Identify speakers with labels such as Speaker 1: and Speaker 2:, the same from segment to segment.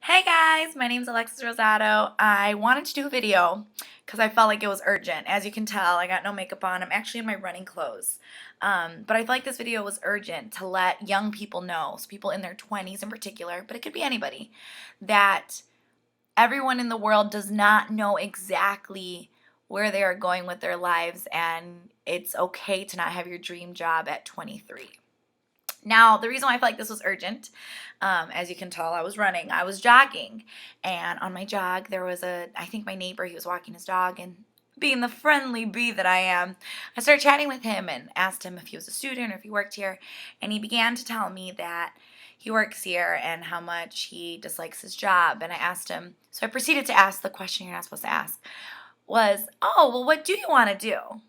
Speaker 1: Hey guys, my name's Alexis Rosado. I wanted to do a video because I felt like it was urgent. As you can tell, I got no makeup on. I'm actually in my running clothes. But I felt like this video was urgent to let young people know, so people in their 20s in particular, but it could be anybody, that everyone in the world does not know exactly where they are going with their lives, and it's okay to not have your dream job at 23. Now, the reason why I felt like this was urgent, as you can tell, I was running. I was jogging, and on my jog, there was I think my neighbor, he was walking his dog, and being the friendly bee that I am, I started chatting with him and asked him if he was a student or if he worked here, and he began to tell me that he works here and how much he dislikes his job, and I asked him, so I proceeded to ask the question you're not supposed to ask, was, oh, well, what do you want to do?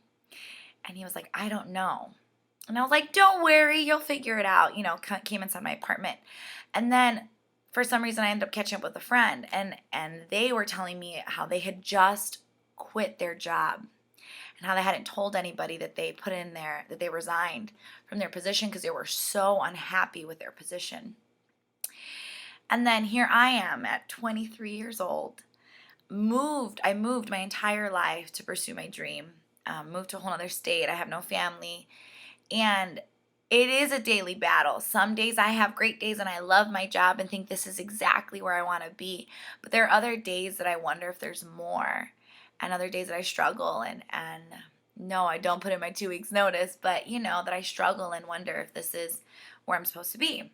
Speaker 1: And he was like, I don't know. And I was like, don't worry, you'll figure it out. Came inside my apartment. And then for some reason I ended up catching up with a friend, and they were telling me how they had just quit their job and how they hadn't told anybody that they put in there that they resigned from their position because they were so unhappy with their position. And then here I am at 23 years old. I moved my entire life to pursue my dream. Moved to a whole other state. I have no family. And it is a daily battle. Some days I have great days and I love my job and think this is exactly where I want to be. But there are other days that I wonder if there's more, and other days that I struggle and no, I don't put in my 2 weeks notice, but that I struggle and wonder if this is where I'm supposed to be.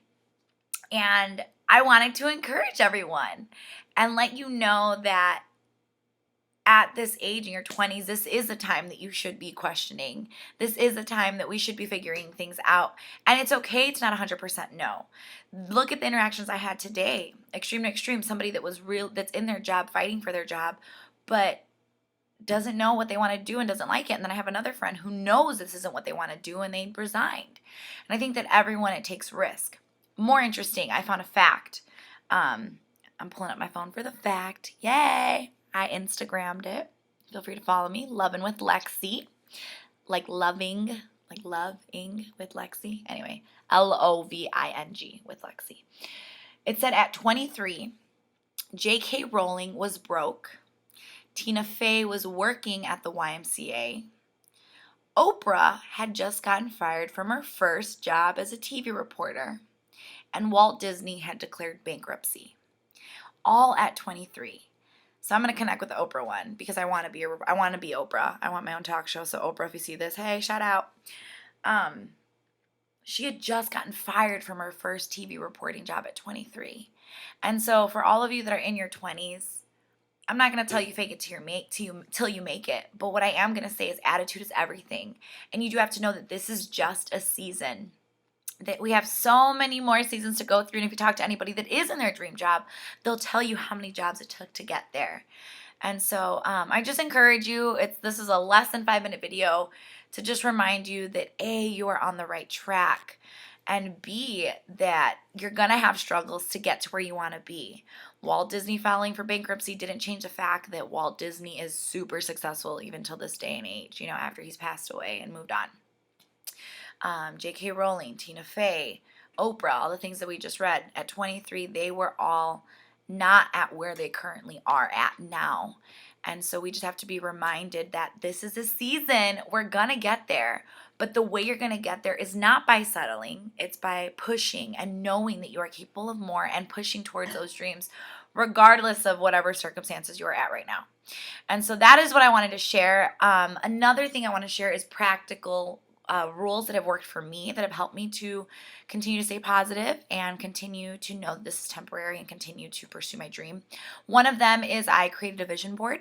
Speaker 1: And I wanted to encourage everyone and let you know that at this age in your 20s, this is a time that you should be questioning. This is a time that we should be figuring things out. And it's okay to not 100% know. Look at the interactions I had today. Extreme to extreme, somebody that's in their job, fighting for their job, but doesn't know what they want to do and doesn't like it. And then I have another friend who knows this isn't what they want to do and they resigned. And I think that it takes risk. More interesting, I found a fact. I'm pulling up my phone for the fact. Yay! I Instagrammed it. Feel free to follow me. Lovingwithlexi. Like loving with Lexi. Anyway, Loving with Lexi. It said at 23, J.K. Rowling was broke. Tina Fey was working at the YMCA. Oprah had just gotten fired from her first job as a TV reporter. And Walt Disney had declared bankruptcy. All at 23. So I'm going to connect with the Oprah one because I want to be Oprah. I want my own talk show. So Oprah, if you see this, hey, shout out. She had just gotten fired from her first TV reporting job at 23. And so for all of you that are in your 20s, I'm not going to tell you fake it till you make it. But what I am going to say is attitude is everything. And you do have to know that this is just a season. That we have so many more seasons to go through, and if you talk to anybody that is in their dream job, they'll tell you how many jobs it took to get there. And so I just encourage you, this is a less than 5-minute video to just remind you that A, you are on the right track, and B, that you're going to have struggles to get to where you want to be. Walt Disney filing for bankruptcy didn't change the fact that Walt Disney is super successful even till this day and age, after he's passed away and moved on. J.K. Rowling, Tina Fey, Oprah, all the things that we just read. At 23, they were all not at where they currently are at now. And so we just have to be reminded that this is a season. We're going to get there. But the way you're going to get there is not by settling. It's by pushing and knowing that you are capable of more and pushing towards those dreams, regardless of whatever circumstances you are at right now. And so that is what I wanted to share. Another thing I want to share is practical rules that have worked for me, that have helped me to continue to stay positive and continue to know that this is temporary and continue to pursue my dream. One of them is I created a vision board.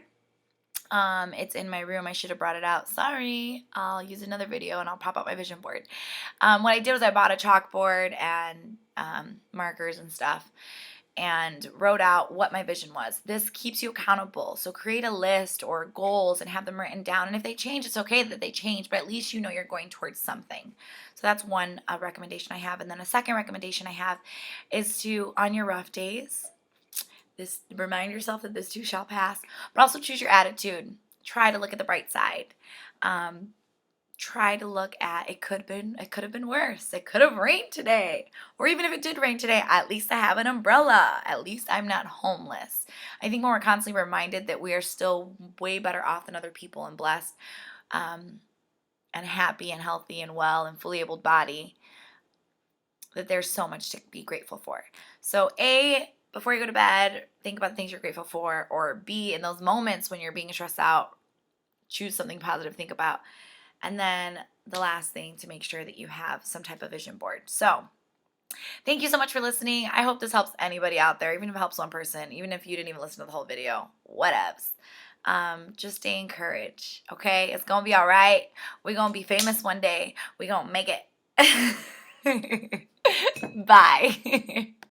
Speaker 1: It's in my room. I should have brought it out. Sorry. I'll use another video and I'll pop up my vision board. What I did was I bought a chalkboard and markers and stuff and wrote out what my vision was. This keeps you accountable. So create a list or goals and have them written down. And if they change, it's okay that they change, but at least you know you're going towards something. So that's one recommendation I have. And then a second recommendation I have is to, on your rough days, remind yourself that this too shall pass, but also choose your attitude. Try to look at the bright side. try to look at it could have been worse. It could have rained today. Or even if it did rain today, at least I have an umbrella. At least I'm not homeless. I think when we're constantly reminded that we are still way better off than other people and blessed, and happy and healthy and well and fully able body, that there's so much to be grateful for. So A, before you go to bed, think about the things you're grateful for. Or B, in those moments when you're being stressed out, choose something positive to think about. And then the last thing, to make sure that you have some type of vision board. So thank you so much for listening. I hope this helps anybody out there, even if it helps one person, even if you didn't even listen to the whole video, whatevs. Just stay encouraged, okay? It's going to be all right. We're going to be famous one day. We're going to make it. Bye.